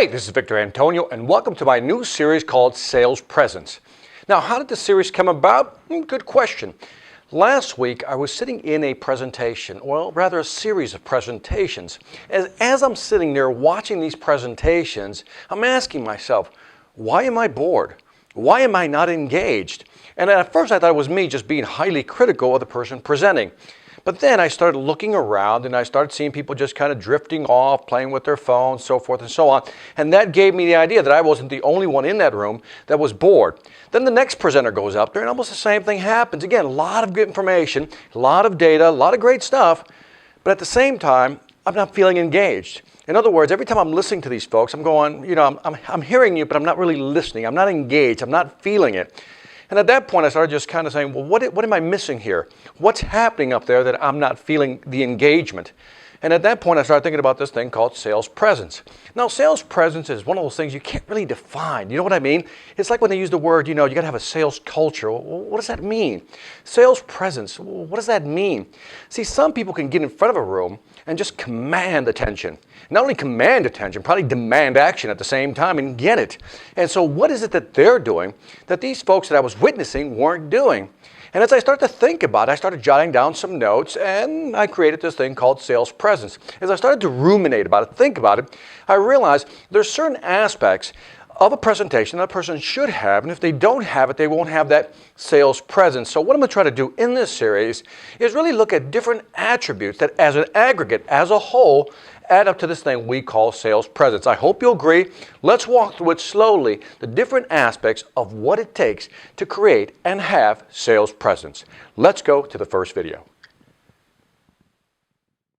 Hey, this is Victor Antonio, and welcome to my new series called Sales Presence. Now, how did this series come about? Good question. Last week, I was sitting in a presentation, well, rather a series of presentations. As I'm sitting there watching these presentations, I'm asking myself, why am I bored? Why am I not engaged? And at first, I thought it was me just being highly critical of the person presenting. But then I started looking around and I started seeing people just kind of drifting off, playing with their phones, so forth and so on. And that gave me the idea that I wasn't the only one in that room that was bored. Then the next presenter goes up there and almost the same thing happens. Again, a lot of good information, a lot of data, a lot of great stuff. But at the same time, I'm not feeling engaged. In other words, every time I'm listening to these folks, I'm going, I'm hearing you, but I'm not really listening. I'm not engaged. I'm not feeling it. And at that point, I started just kind of saying, well, what am I missing here? What's happening up there that I'm not feeling the engagement? And at that point, I started thinking about this thing called sales presence. Now, sales presence is one of those things you can't really define. You know what I mean? It's like when they use the word, you got to have a sales culture. Well, what does that mean? Sales presence, what does that mean? See, some people can get in front of a room and just command attention. Not only command attention, probably demand action at the same time and get it. And so what is it that they're doing that these folks that I was witnessing weren't doing? And as I started to think about it, I started jotting down some notes and I created this thing called sales presence. As I started to ruminate about it, think about it, I realized there's certain aspects of a presentation that a person should have, and if they don't have it, they won't have that sales presence. So what I'm going to try to do in this series is really look at different attributes that as an aggregate, as a whole, add up to this thing we call sales presence. I hope you'll agree. Let's walk through it slowly, the different aspects of what it takes to create and have sales presence. Let's go to the first video.